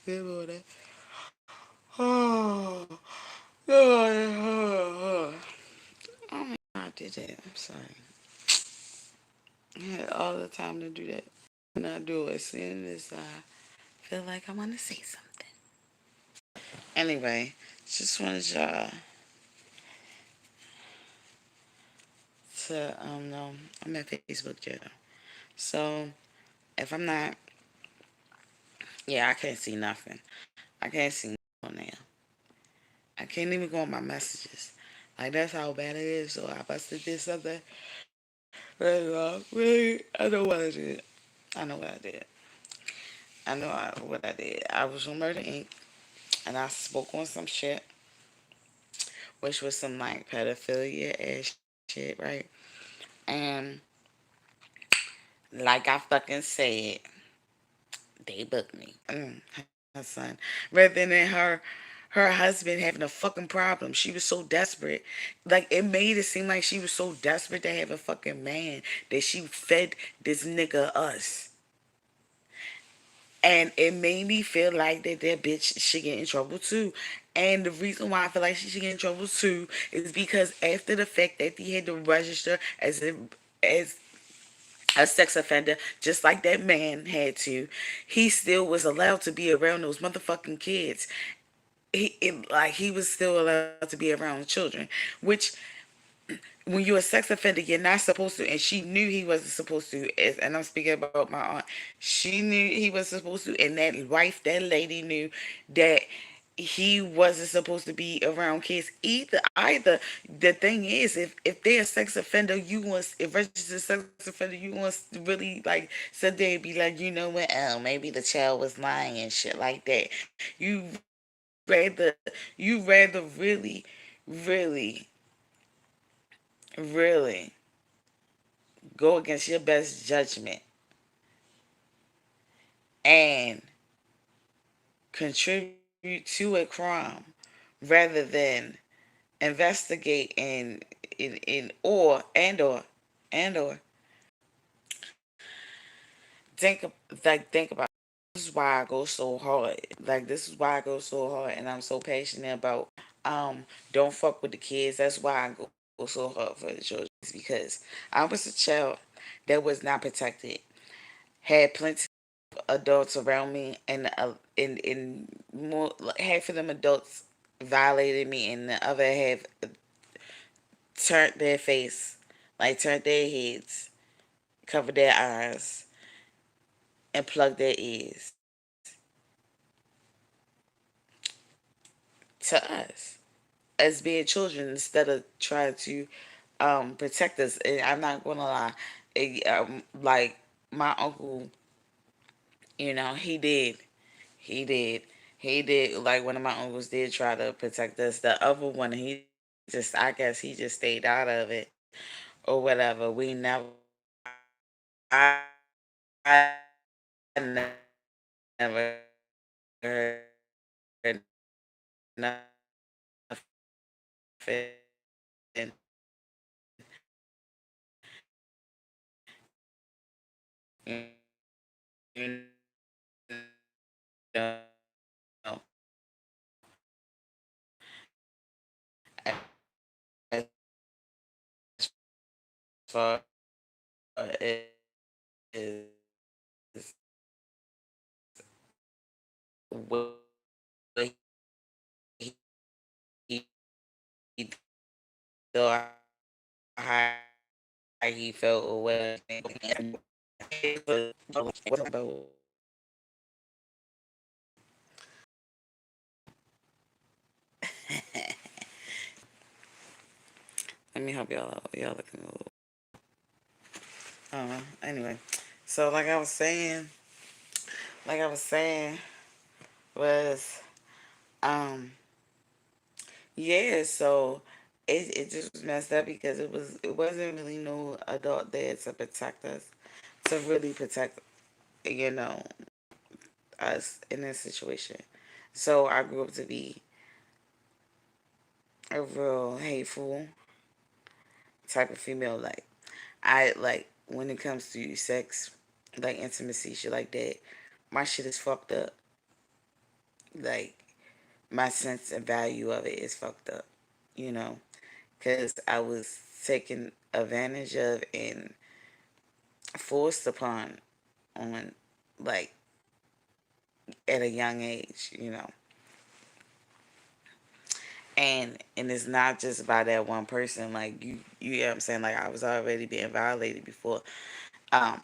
Good morning. Oh, good morning. Oh, I did that. I'm sorry. I had all the time to do that. And I do it as soon as I feel like I want to say something. Anyway, just wanted y'all to know I'm at Facebook jail. So if I'm not, yeah, I can't see nothing. I can't see nothing on there. I can't even go on my messages. Like that's how bad it is. So I must have did something really wrong. Really, I know what I did. I know what I did. What I did. I was on Murder Inc. and I spoke on some shit, which was some like pedophilia ass shit, right? And like I fucking said, they booked me. Her son, rather than her husband having a fucking problem. She was so desperate. Like it made it seem like she was so desperate to have a fucking man that she fed this nigga us. And it made me feel like that bitch should get in trouble too. And the reason why I feel like she should get in trouble too is because after the fact that he had to register as a sex offender, just like that man had to, he still was allowed to be around those motherfucking kids. Like he was still allowed to be around children, which when you're a sex offender, you're not supposed to. And she knew he wasn't supposed to. And I'm speaking about my aunt. She knew he was supposed to, and that lady knew that he wasn't supposed to be around kids either. The thing is, if they're a sex offender, you want if registered sex offender, you want to really like sit there and be like, you know what? Oh, maybe the child was lying and shit like that. You rather really really go against your best judgment and contribute to a crime rather than investigate and or think about this is why I go so hard. Like this is why I go so hard and I'm so passionate about don't fuck with the kids. That's why I go so hard for the children. Because I was a child that was not protected, had plenty adults around me, and more like, half of them adults violated me, and the other half turned their face, like turned their heads, covered their eyes, and plugged their ears to us as being children instead of trying to protect us. And I'm not gonna lie, like my uncle, he did. He did. He did. Like one of my uncles did try to protect us. The other one, I guess he just stayed out of it or whatever. We never, I never heard Let me help y'all out. Y'all looking a little. Anyway, so like I was saying was um yeah. So it just was messed up because it wasn't really no adult there to protect us, to really protect you know us in this situation. So I grew up to be a real hateful type of female. Like I like when it comes to sex, like intimacy, shit like that. My shit is fucked up. like my sense and value of it is fucked up, you know, because I was taken advantage of and forced upon on like at a young age, you know. And it's not just about that one person. Like you know what I'm saying? Like I was already being violated before um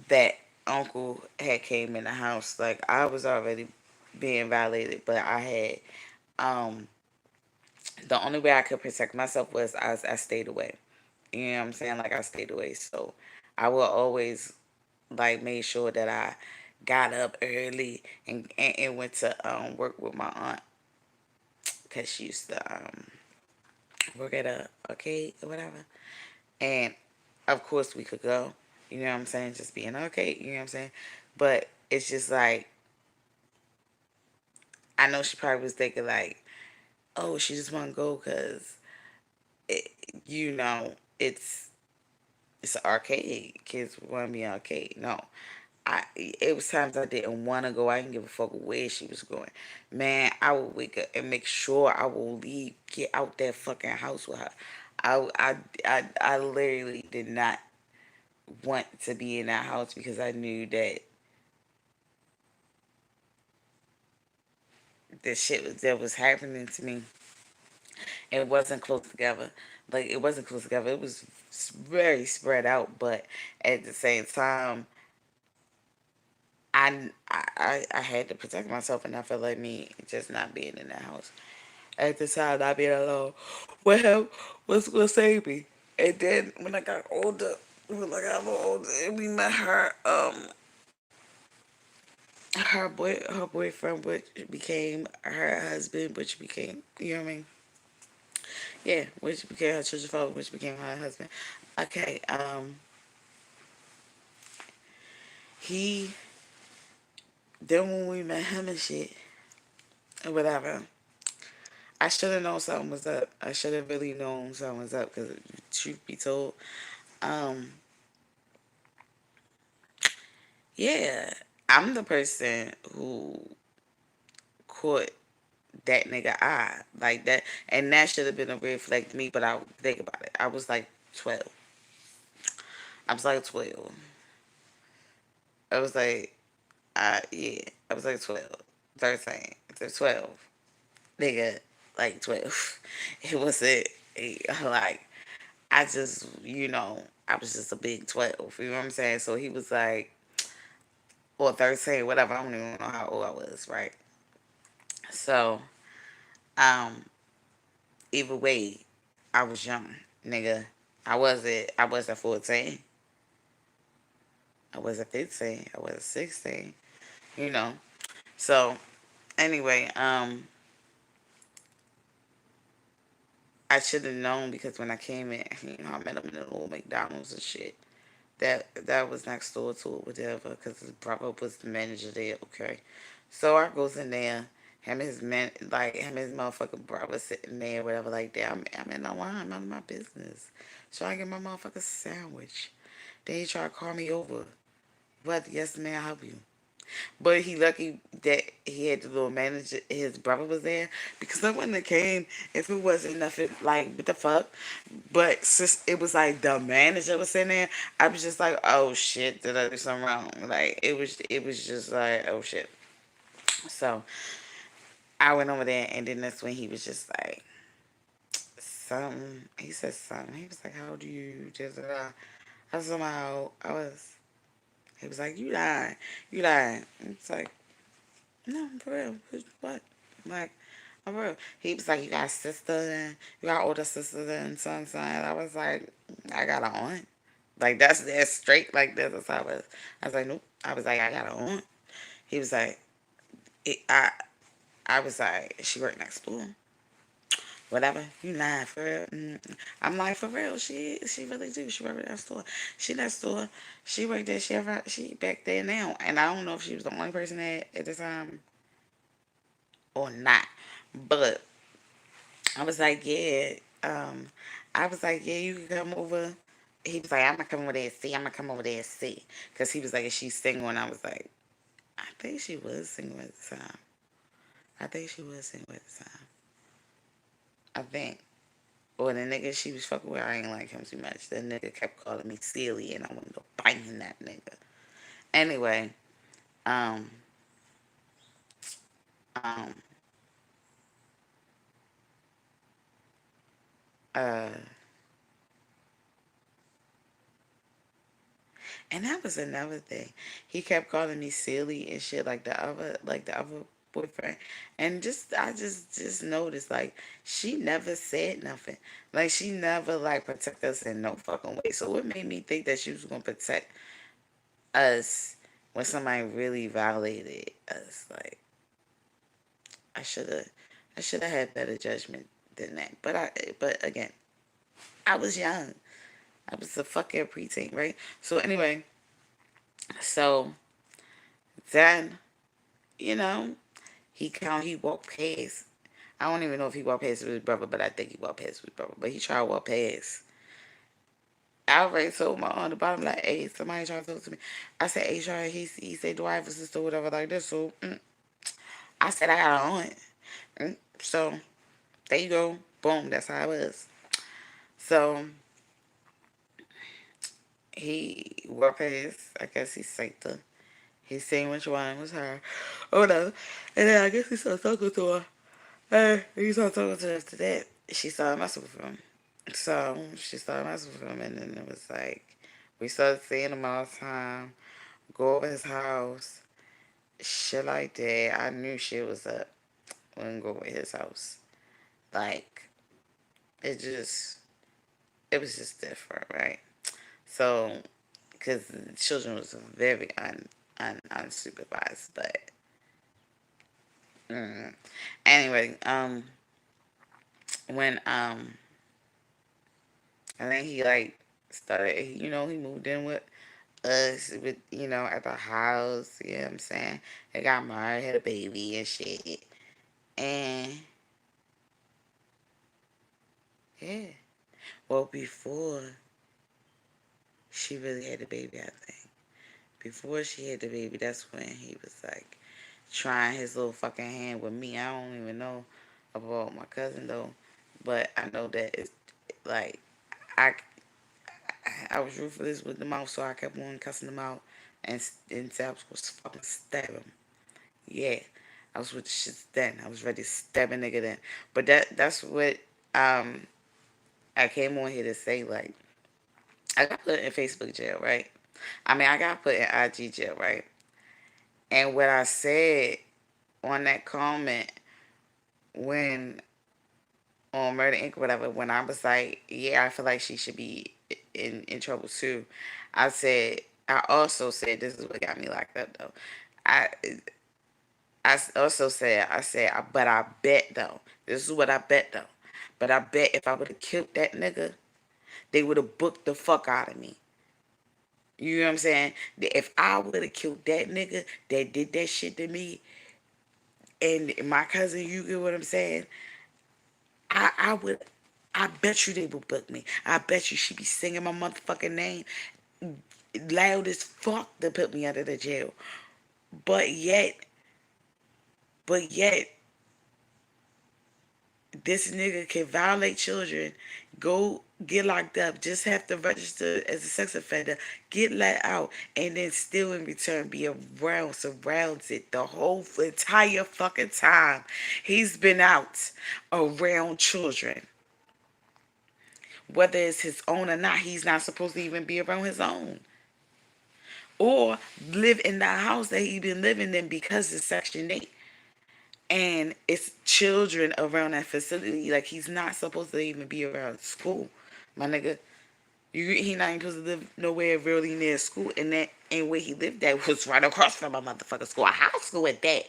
that uncle had came in the house. Like I was already being violated, but I had um the only way I could protect myself was I stayed away. You know what I'm saying? Like I stayed away. So I will always like made sure that I got up early and went to work with my aunt because she used to work at a arcade or whatever. And of course we could go. You know what I'm saying? Just being okay. You know what I'm saying? But it's just like I know she probably was thinking like, oh, she just want to go because it, you know it's an arcade. Kids want to be arcade. No, it was times I didn't want to go. I didn't give a fuck where she was going. Man, I would wake up and make sure I will leave, get out that fucking house with her. I literally did not want to be in that house because I knew that the shit that was happening to me, it wasn't close together. Like it wasn't close together. It was very spread out, but at the same time, I had to protect myself, and I felt like me just not being in that house at the time, not being alone with him was gonna save me. And then when I got older, when I got older, and we met her boyfriend, which became her husband, which became, you know what I mean? Yeah, which became her children's father, which became her husband. Okay, he then when we met him and shit or whatever, I should have known something was up. I should have really known something was up because, truth be told, um, yeah, I'm the person who caught that nigga eye like that, and that should have been a red flag to me. But I think about it, I was like 12. I was like 12. I was like, yeah, I was like 12, 13, to 12, nigga, like 12. It wasn't like I just, I was just a big 12. You know what I'm saying? So he was like, or 13, whatever. I don't even know how old I was, right? So, um, either way, I was young, nigga. I wasn't 14. I wasn't 15. I wasn't 16. You know. So anyway, I should have known because when I came in, I met him in a little McDonald's and shit. That was next door to it, whatever, because his brother was the manager there. Okay, so I goes in there. Him and his motherfucking brother sitting there, whatever, like that. I'm in the line, none of my business. So I get my motherfucking sandwich. Then he try to call me over. What? Yes, may I help you? But he lucky that he had the little manager, his brother was there, because I wouldn't have came if it wasn't nothing like what the fuck. But since it was like the manager was in there, I was just like, oh shit, did I do something wrong? Like it was just like, oh shit. So I went over there, and then that's when he was just like, something. He said something. He was like, how do you just? I somehow I was. He was like, you lying, you lying. It's like, no, for real. What? Like, I'm for real. He was like, you got a sister and you got older sister and son. I was like, I got an aunt. Like that's straight like this. That's how I was. I was like, nope. I was like, I got an aunt. He was like, it, I was like, she worked next door. Whatever. You lying for real? I'm like, for real. She really do. She worked next door. She next door. She worked there. She back there now. And I don't know if she was the only person at the time or not. But I was like, yeah. I was like, yeah, you can come over. He was like, I'm gonna come over there and see. I'm gonna come over there and see. Cause he was like, is she single? And I was like, I think she was single at the time. I think she was single at the time. I think. Or the nigga she was fucking with, I ain't like him too much. The nigga kept calling me silly and I wanted to bite in that nigga. Anyway, um, um, uh, and that was another thing. He kept calling me silly and shit like the other boyfriend. And just noticed like she never said nothing. Like she never like protect us in no fucking way. So it made me think that she was gonna protect us when somebody really violated us. Like I should have I should have had better judgment than that. But again, I was young. I was a fucking preteen, right? So anyway, so then, you know, he walked past. I don't even know if he walked past with his brother, but I think he walked past with his brother. But he tried to walk past. I already told my on the bottom like, hey, somebody trying to talk to me. I said, hey, Sean, he said, do I have a sister or whatever like this? So I said I got an aunt. So there you go. Boom, that's how it was. So he walked past. I guess he psyched her. He seen which one was her. Oh no. And then I guess he started talking to her. And he started talking to her after that. She started messing with him. So she started messing with him and then it was like we started seeing him all the time. Go over his house. Shit like that. I knew shit was up when we go over his house. Like it just it was just different, right? So because the children was very unsupervised, but anyway, when I think he like started, he moved in with us with, at the house, you know what I'm saying? They got married, had a baby and shit. And yeah. Well, before she really had the baby, I think. Before she had the baby, that's when he was like trying his little fucking hand with me. I don't even know about my cousin though, but I know that it's like I I was ruthless with the mouth, so I kept on cussing them out and said I was supposed to fucking stab him. Yeah, I was with the shits then. I was ready to stab a nigga then. But that's what um I came on here to say. Like I got put in Facebook jail, right? I mean, I got put in IG jail, right? And what I said on that comment when on Murder Inc. whatever, when I was like, yeah, I feel like she should be in trouble too. I said, I also said, this is what got me locked up though. I also said, but I bet though, this is what I bet though. But I bet if I would have killed that nigga, they would have booked the fuck out of me. You know what I'm saying? If I would have killed that nigga that did that shit to me, and my cousin, you get what I'm saying? I would, I bet you they would book me. I bet you she be singing my motherfucking name loud as fuck to put me under the jail. But yet, but yet, this nigga can violate children, go get locked up, just have to register as a sex offender, get let out, and then still in return be around, surrounds it the whole entire fucking time he's been out around children. Whether it's his own or not, he's not supposed to even be around his own. Or live in the house that he been living in because it's Section 8. And it's children around that facility. Like he's not supposed to even be around school, my nigga. He not even supposed to live nowhere really near school, and that ain't where he lived. That was right across from a motherfucking school, a high school at that,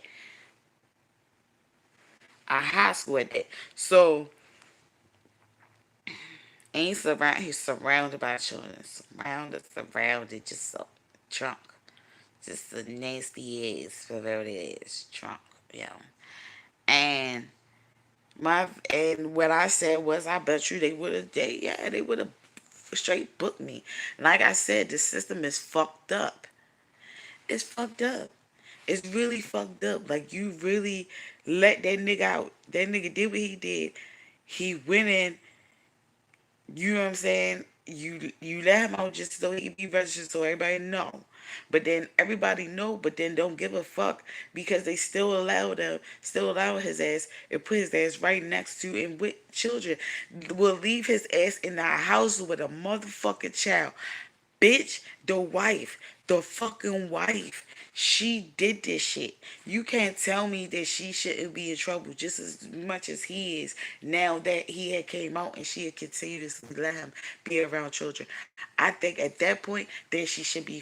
a high school at that. So he's surrounded by children, surrounded, just so drunk, just a nasty ass, perverted ass, drunk, and and what I said was, I bet you they would have straight booked me. Like I said, the system is fucked up. It's fucked up. It's really fucked up. Like you really let that nigga out. That nigga did what he did. He went in. You know what I'm saying? You let him out just so he be registered so everybody know. But then everybody know, but then don't give a fuck because they still allow his ass and put his ass right next to and with children. Will leave his ass in the house with a motherfucking child. Bitch, the wife, the fucking wife, she did this shit. You can't tell me that she shouldn't be in trouble just as much as he is now that he had came out and she had continuously let him be around children. I think at that point, then she should be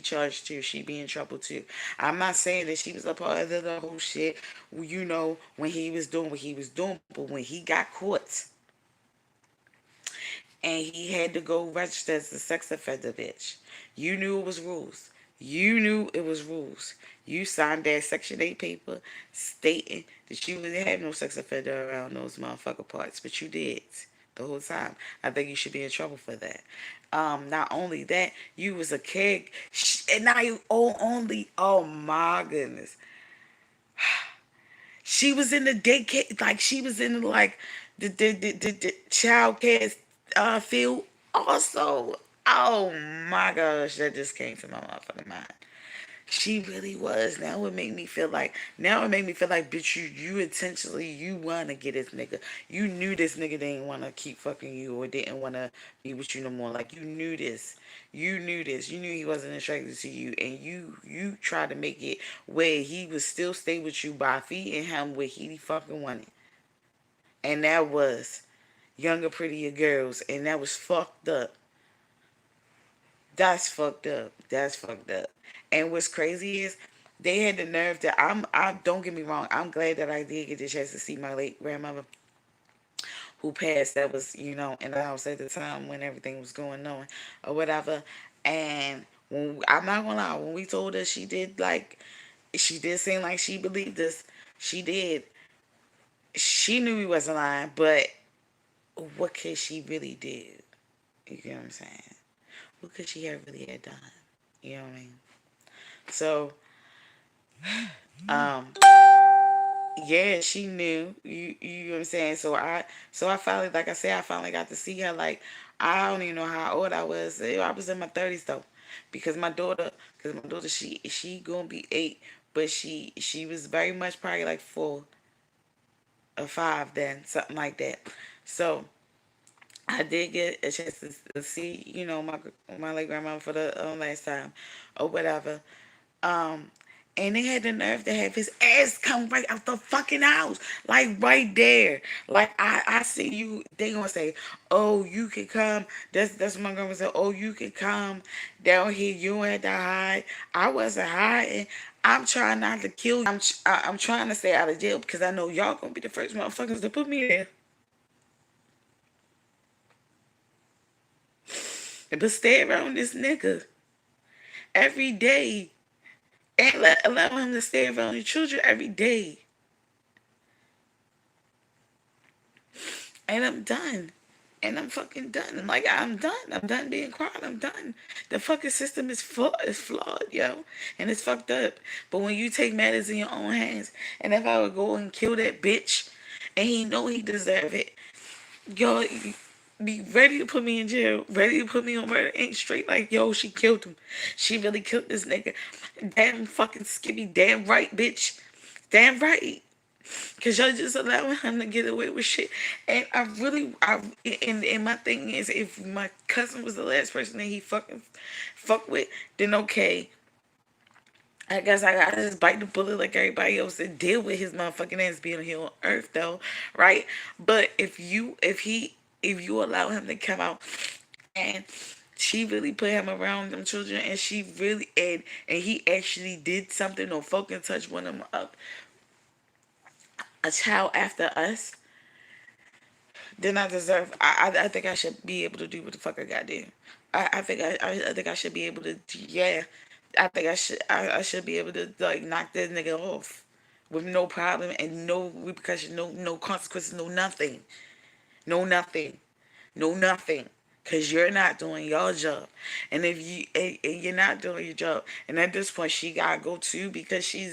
charged too. She'd be in trouble too. I'm not saying that she was a part of the whole shit, when he was doing what he was doing, but when he got caught, and he had to go register as a sex offender, bitch. You knew it was rules. You knew it was rules. You signed that Section 8 paper stating that you didn't have no sex offender around those motherfucker parts, but you did the whole time. I think you should be in trouble for that. Not only that, you was a kid, and now you oh my goodness. She was in the daycare, like she was in like the child care field also. Oh my gosh, that just came to my motherfucking mind. She really was. Now it made me feel like bitch you intentionally you wanna get this nigga. You knew this nigga didn't wanna keep fucking you or didn't wanna be with you no more. Like you knew this. You knew this. You knew he wasn't attracted to you and you tried to make it where he would still stay with you by feeding him what he fucking wanted. And that was younger, prettier girls, and that was fucked up. That's fucked up. That's fucked up. And what's crazy is they had the nerve that I don't get me wrong, I'm glad that I did get the chance to see my late grandmother who passed that was, in the house at the time when everything was going on or whatever. And when I'm not gonna lie, when we told her she did seem like she believed us. She did. She knew we wasn't lying, but what could she really do? You get what I'm saying? What could she have really had done? You know what I mean? So, um, yeah, she knew. You know what I'm saying? So I finally, like I said, I finally got to see her. Like, I don't even know how old I was. I was in my 30s though, because my daughter, she gonna be 8, but she was very much probably like 4 or 5 then, something like that. So I did get a chance to see, my late grandma for the last time or whatever. Um, and they had the nerve to have his ass come right out the fucking house, like right there. Like I see you. They gonna say, "Oh, you can come." That's what my grandma said. "Oh, you can come down here. You don't have to hide." I wasn't hiding. I'm trying not to kill you. I'm trying to stay out of jail because I know y'all gonna be the first motherfuckers to put me there. But stay around this nigga every day and allow him to stay around your children every day. And I'm done. And I'm fucking done. Like I'm done. I'm done being quiet. I'm done. The fucking system is flawed, yo, and it's fucked up. But when you take matters in your own hands, and if I would go and kill that bitch, and he know he deserve it, yo, be ready to put me in jail, ready to put me on murder ain't straight. Like yo, she killed him. She really killed this nigga. Damn fucking skippy. Damn right, bitch. Damn right. Cause y'all just allowing him to get away with shit, and and my thing is, if my cousin was the last person that he fucking fuck with, then okay, I guess I gotta just bite the bullet like everybody else and deal with his motherfucking ass being here on Earth, though, right? But if you allow him to come out and she really put him around them children, and she really and he actually did something or fucking touch one of them up, a child after us, then I deserve. I think I should be able to do what the fuck I got to do. I think I should be able to. Yeah, I think I should be able to like knock this nigga off with no problem and no repercussion, no consequences, no nothing, no nothing, no nothing. because you're not doing your job. And if and you're not doing your job, and at this point she gotta go too because she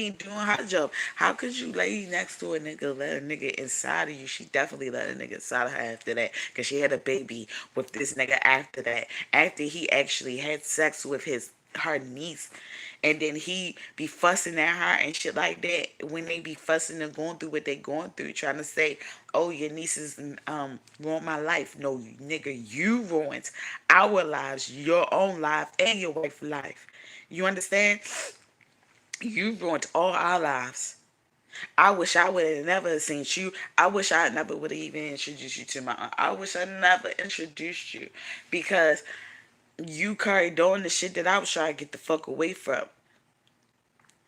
ain't doing her job. How could you lay next to a nigga, let a nigga inside of you? She definitely let a nigga inside of her after that because she had a baby with this nigga after that, after he actually had sex with his her niece, and then he be fussing at her and shit like that when they be fussing and going through what they going through, trying to say, oh, your nieces ruined my life. No, nigga, you ruined our lives, your own life and your wife's life. You understand? You ruined all our lives. I wish I would have never seen you. I wish I never would have even introduced you to my aunt. I wish I never introduced you because you carried on the shit that I was trying to get the fuck away from.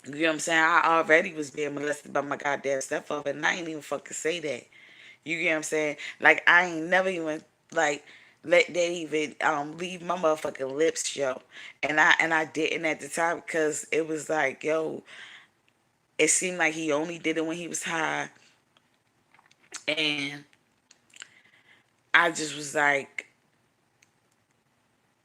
You know what I'm saying? I already was being molested by my goddamn stepfather, and I ain't even fucking say that. You get what I'm saying? Like I ain't never even like let that even leave my motherfucking lips, yo. And I didn't at the time because it was like, yo, it seemed like he only did it when he was high, and I just was like,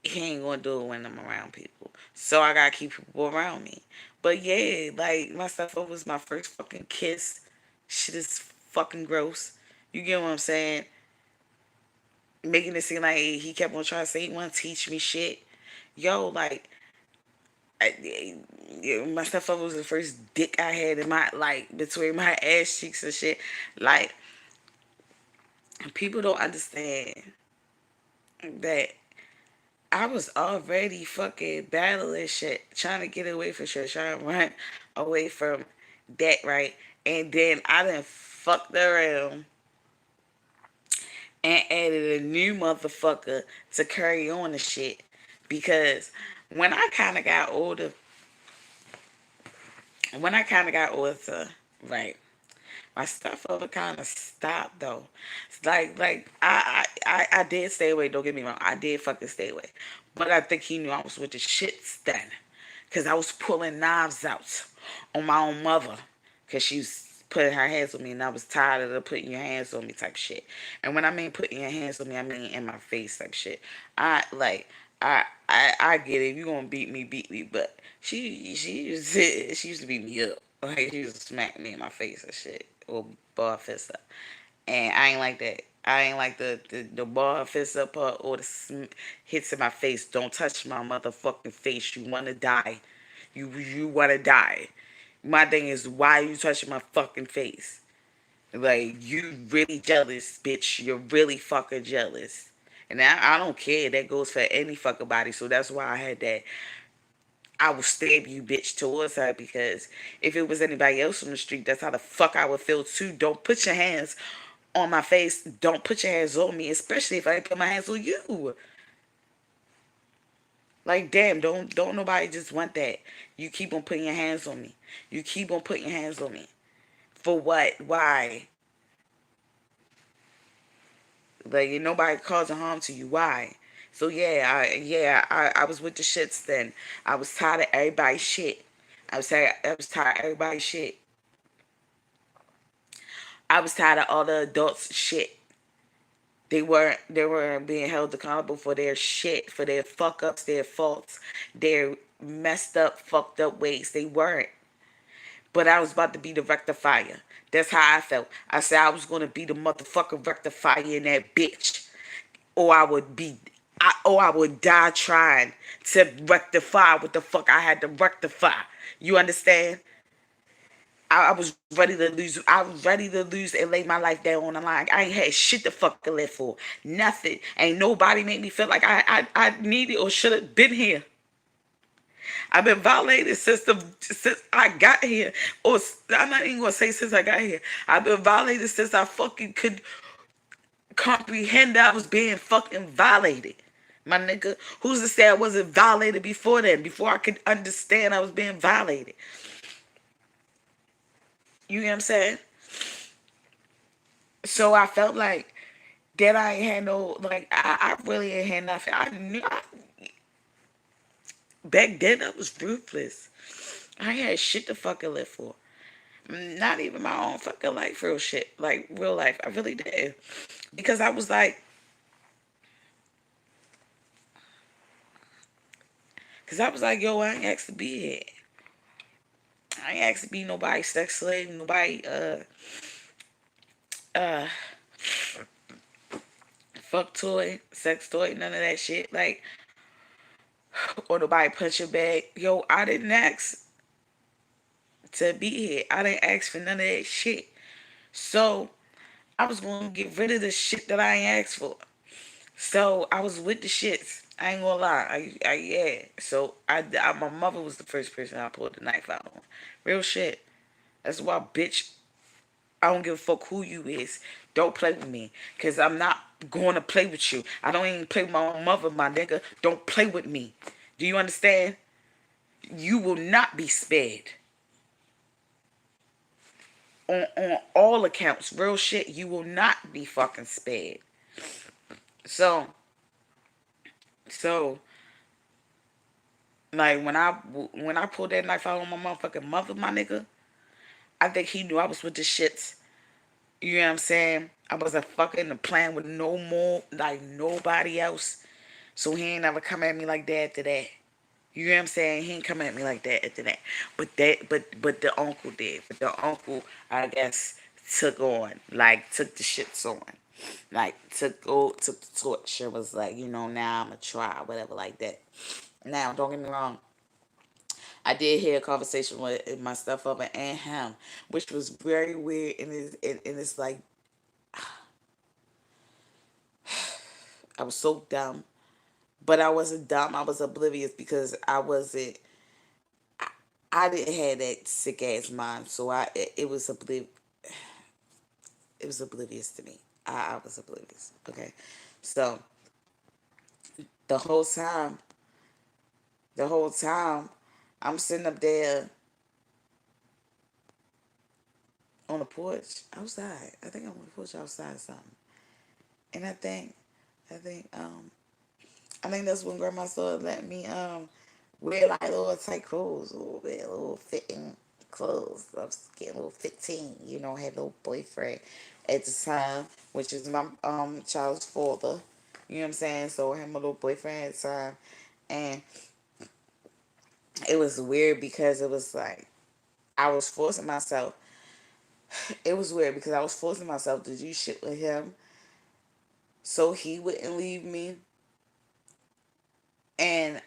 he ain't gonna do it when I'm around people. So I gotta keep people around me. But yeah, like my stepfather was my first fucking kiss. Shit is fucking gross. You get what I'm saying? Making it seem like he kept on trying to say he want to teach me shit. Yo, like, my stepfather was the first dick I had in my, like, between my ass cheeks and shit. Like, people don't understand that I was already fucking battling shit, trying to get away from shit, trying to run away from that, right? And then I done fucked around and added a new motherfucker to carry on the shit. Because when I kind of got older, right, my stuff over kind of stopped though. It's like I did stay away. Don't get me wrong, I did fucking stay away. But I think he knew I was with the shits then, cause I was pulling knives out on my own mother, cause she was putting her hands on me, and I was tired of the putting your hands on me type shit. And when I mean putting your hands on me, I mean in my face type shit. I like. I get it. You gonna beat me. But she used to beat me up. Like she used to smack me in my face and shit, or bar fist up. And I ain't like that. I ain't like the bar fist up part or the hits in my face. Don't touch my motherfucking face. You wanna die. You wanna die. My thing is, why are you touching my fucking face? Like, you really jealous, bitch. You're really fucking jealous. And I don't care. That goes for any fucking body. So that's why I had that. I will stab you, bitch, towards her. Because if it was anybody else on the street, that's how the fuck I would feel too. Don't put your hands on my face. Don't put your hands on me. Especially if I put my hands on you. Like, damn, don't nobody just want that. You keep on putting your hands on me. You keep on putting your hands on me. For what? Why? Like nobody causing harm to you. Why? So I was with the shits then. I was tired of everybody's shit. I was tired of everybody's shit. I was tired of all the adults shit. They weren't being held accountable for their shit, for their fuck ups, their faults, their messed up, fucked up ways. They weren't. But I was about to be the rectifier. That's how I felt. I said I was gonna be the motherfucking rectifier in that bitch. Or I would die trying to rectify what the fuck I had to rectify. You understand? I was ready to lose. I was ready to lose and lay my life down on the line. I ain't had shit to fucking live for. Nothing. Ain't nobody made me feel like I needed or should have been here. I've been violated since I got here. Or I'm not even gonna say since I got here. I've been violated since I fucking could comprehend that I was being fucking violated. My nigga, who's to say I wasn't violated before then? Before I could understand I was being violated. You know what I'm saying? So I felt like that I ain't had no, like, I really ain't had nothing. Back then I was ruthless. I ain't had shit to fucking live for. Not even my own fucking life, real shit. Like, real life. I really did. Because I was like, Cause I was like, yo, I ain't asked to be here. I ain't asked to be nobody's sex slave, nobody uh fuck toy, sex toy, none of that shit. Like, or nobody punch your bag. Yo, I didn't ask to be here. I didn't ask for none of that shit. So I was gonna get rid of the shit that I ain't asked for. So I was with the shits. I ain't gonna lie. Yeah. So my mother was the first person I pulled the knife out on. Real shit. That's why, bitch. I don't give a fuck who you is. Don't play with me, cause I'm not going to play with you. I don't even play with my own mother, my nigga. Don't play with me. Do you understand? You will not be spared. On all accounts, real shit. You will not be fucking spared. So so like when I pulled that knife out on my motherfucking mother, my nigga, I think he knew I was with the shits. You know what I'm saying? I wasn't fucking playing with no more like nobody else. So he ain't never come at me like that after that. You know what I'm saying? He ain't coming at me like that after that. But the uncle did. But the uncle, I guess, took the shits on. Like took the torch and was like, now I'ma try, whatever like that. Now, don't get me wrong. I did hear a conversation with my stepfather and him, which was very weird, and it's like I was so dumb, but I wasn't dumb. I was oblivious because I wasn't. I didn't have that sick ass mind, so it was it was oblivious to me. I was oblivious. Okay, so the whole time, the whole time, I'm sitting up there on the porch outside. I think I'm on the porch outside or something, and I think that's when grandma started letting me wear like little tight clothes, or wear little fitting clothes. I was getting a little 15, had a little boyfriend at the time, which is my child's father. You know what I'm saying? So I had my little boyfriend at the time, and it was weird because it was like I was forcing myself. It was weird because I was forcing myself to do shit with him so he wouldn't leave me, and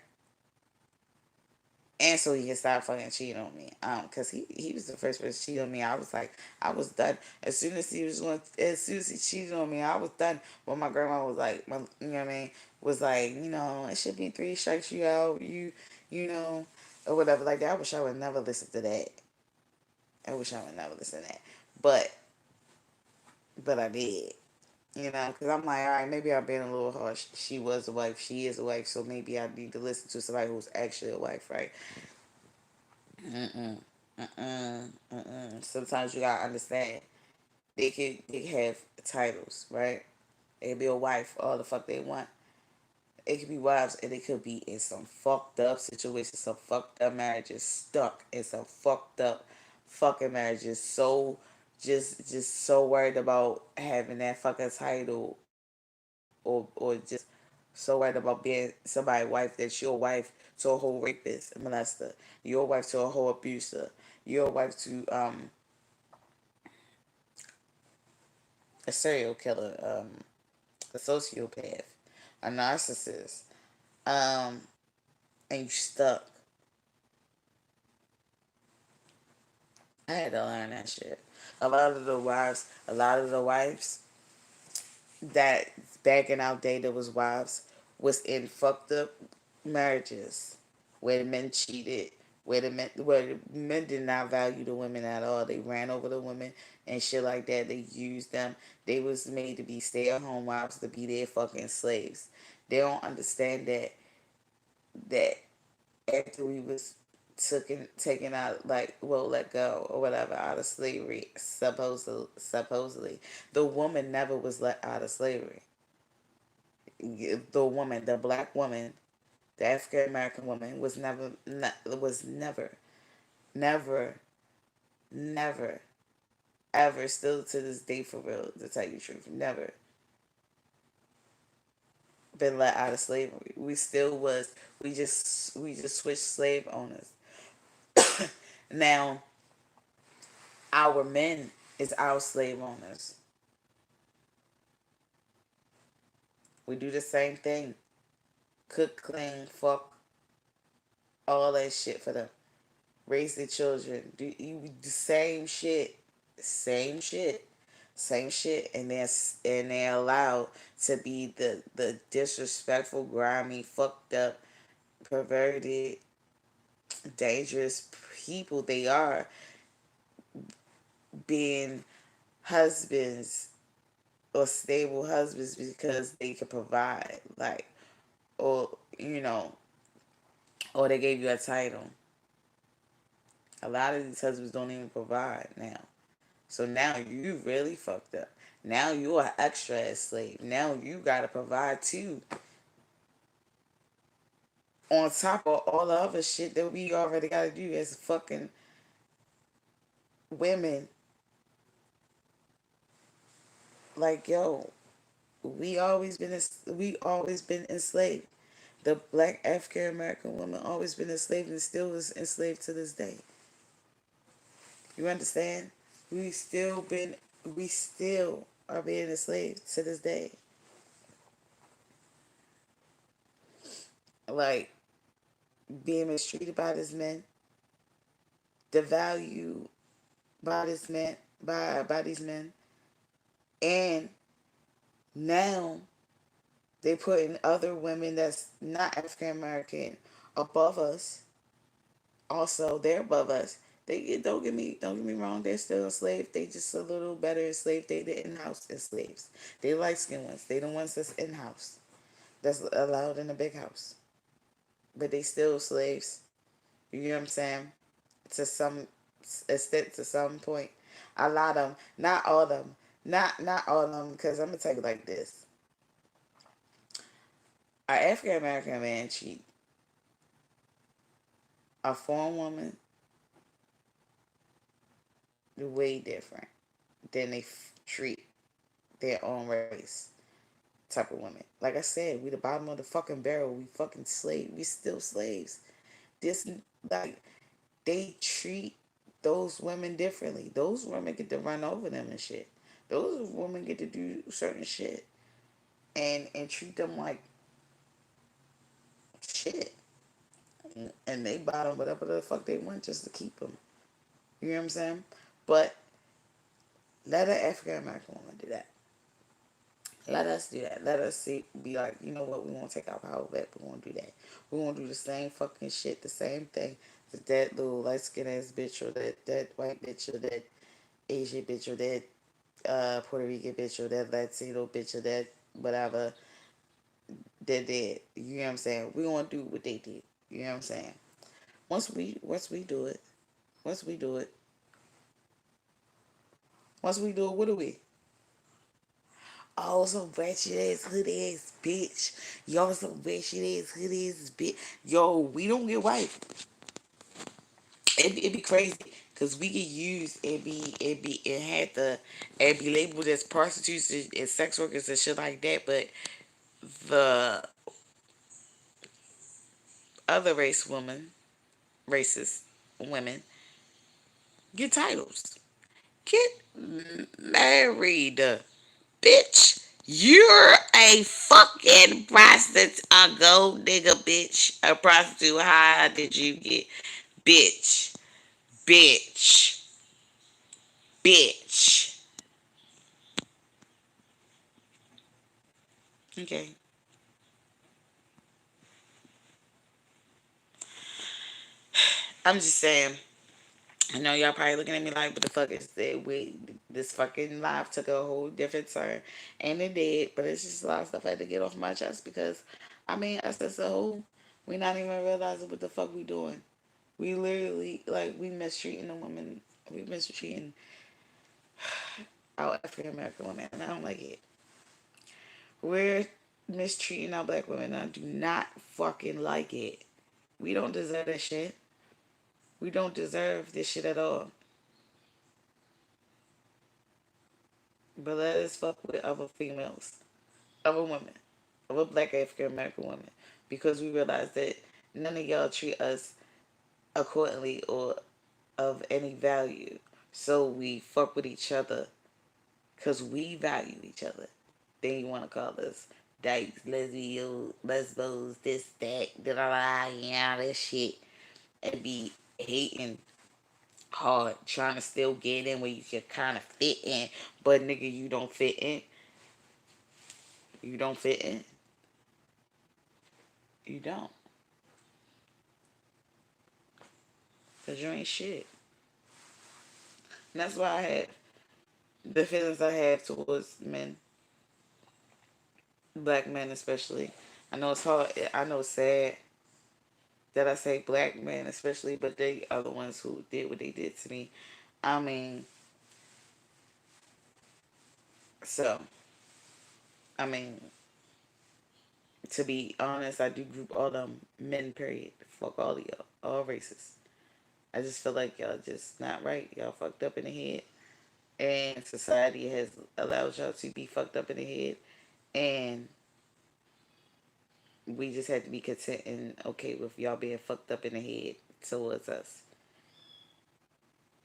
so he could stop fucking cheating on me. Cause he was the first person to cheat on me. I was like, I was done. As soon as he cheated on me, I was done. But my grandma was like, you know what I mean, was like, it should be three strikes you out, you know, or whatever like that. I wish I would never listen to that. I wish I would never listen to that. But, I did. Because I'm like, all right, maybe I've been a little harsh. She was a wife. She is a wife. So maybe I need to listen to somebody who's actually a wife, right? Mm-mm. Mm-mm. Mm-mm. Sometimes you gotta understand. They could have titles, right? They could be a wife, all the fuck they want. It could be wives, and they could be in some fucked up situations, some fucked up marriages, stuck in some fucked up fucking marriages. So just so worried about having that fucking title, or just so worried about being somebody's wife that your wife to a whole rapist, a molester, your wife to a whole abuser, your wife to a serial killer, a sociopath, a narcissist, um, and you stuck. I had to learn that shit. A lot of the wives that back in our day that was wives was in fucked up marriages where the men cheated, where the men did not value the women at all. They ran over the women and shit like that. They used them. They was made to be stay at home wives, to be their fucking slaves. They don't understand that after we was taken out, like, well, let go or whatever, out of slavery, supposedly the woman never was let out of slavery. The woman, the black woman, the African American woman was never, never, ever, still to this day, for real, to tell you the truth, never been let out of slavery. We still was. We just switched slave owners. Now our men is our slave owners. We do the same thing. Cook, clean, fuck, all that shit for them. Raise their children. Do you the same shit. Same shit. Same shit. And they're allowed to be the disrespectful, grimy, fucked up, perverted, dangerous people they are, being husbands or stable husbands because they can provide, like, or or they gave you a title. A lot of these husbands don't even provide now. So now you really fucked up. Now you're an extra as slave. Now you gotta provide too. On top of all the other shit that we already gotta do as fucking women. Like, yo, we always been enslaved. The black African American woman always been enslaved and still is enslaved to this day. You understand? We still been we still are being enslaved to this day. Like, being mistreated by this men, devalued by this man by these men, and now they putting other women that's not African American above us. Also, they're above us. They don't get me wrong. They're still enslaved. They just a little better enslaved. They the in-house slaves. They light skinned ones. They the ones that's in-house. That's allowed in a big house. But they still slaves. You know what I'm saying? To some extent, to some point. A lot of them, not all of them, not all of them. Because I'm gonna tell you like this: an African American man cheat a foreign woman way different than they treat their own race type of women. Like I said, we the bottom of the fucking barrel. We fucking slave. We still slaves. This, like, they treat those women differently. Those women get to run over them and shit. Those women get to do certain shit and treat them like shit. And they buy them whatever the fuck they want just to keep them. You know what I'm saying? But let an African American woman do that. Let us do that. Let us see, be like, you know what? We won't take our power back. We won't do that. We won't do the same fucking shit, the same thing that little light skinned ass bitch or that white bitch or that Asian bitch or that Puerto Rican bitch or that Latino bitch or that whatever they did. You know what I'm saying? We gonna do what they did. You know what I'm saying? Once we do it, once we do it, once we do it, what do we? Oh, some ratchet ass hood ass bitch. Y'all some ratchet ass hood ass bitch. Yo, we don't get white. It be crazy because we get used and had the and be labeled as prostitutes and sex workers and shit like that. But the other racist women get titles, get married, bitch. You're a fucking prostitute, a gold digger, bitch. A prostitute. How did you get, bitch, bitch, bitch? Okay, I'm just saying. I know y'all probably looking at me like, what the fuck is that? This fucking life took a whole different turn, and it did. But it's just a lot of stuff I had to get off my chest because, I mean, us as a whole, we not even realizing what the fuck we doing. We literally like we mistreating the women. We mistreating our African American women, and I don't like it. We're mistreating our black women, and I do not fucking like it. We don't deserve that shit. We don't deserve this shit at all. But let us fuck with other females, other women. we're black African American women, because we realize that none of y'all treat us accordingly or of any value. So we fuck with each other because we value each other. Then you want to call us dykes, lesbios, lesbos, this, that, da da da, yeah, that shit, and be hating hard, trying to still get in where you can kind of fit in, but nigga, you don't fit in. You don't fit in. You don't, cause you ain't shit. And that's why I had the feelings I have towards men, black men especially. I know it's hard. I know it's sad that I say black men especially, but they are the ones who did what they did to me. I mean, so I mean, to be honest, I do group all them men. Period. Fuck all of y'all, all races. I just feel like y'all just not right. Y'all fucked up in the head, and society has allowed y'all to be fucked up in the head, and we just had to be content and okay with y'all being fucked up in the head towards us,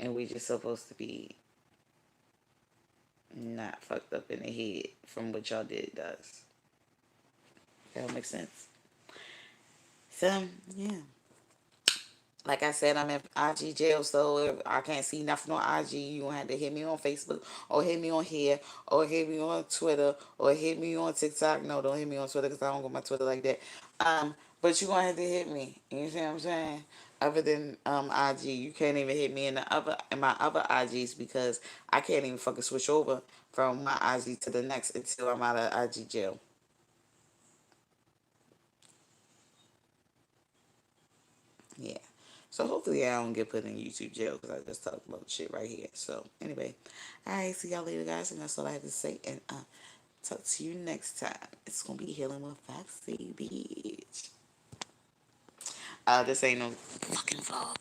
and we just supposed to be not fucked up in the head from what y'all did to us. That makes sense. So yeah, like I said, I'm in IG jail, so if I can't see nothing on IG, you gonna have to hit me on Facebook, or hit me on here, or hit me on Twitter, or hit me on TikTok. No, don't hit me on Twitter because I don't go my Twitter like that. But you gonna have to hit me. You see what I'm saying? Other than IG, you can't even hit me in my other IGs because I can't even fucking switch over from my IG to the next until I'm out of IG jail. Yeah. So hopefully I don't get put in YouTube jail because I just talked about shit right here. So anyway, all right, see y'all later, guys, and that's all I have to say. And talk to you next time. It's gonna be healing with Foxy, bitch. This ain't no fucking vlog.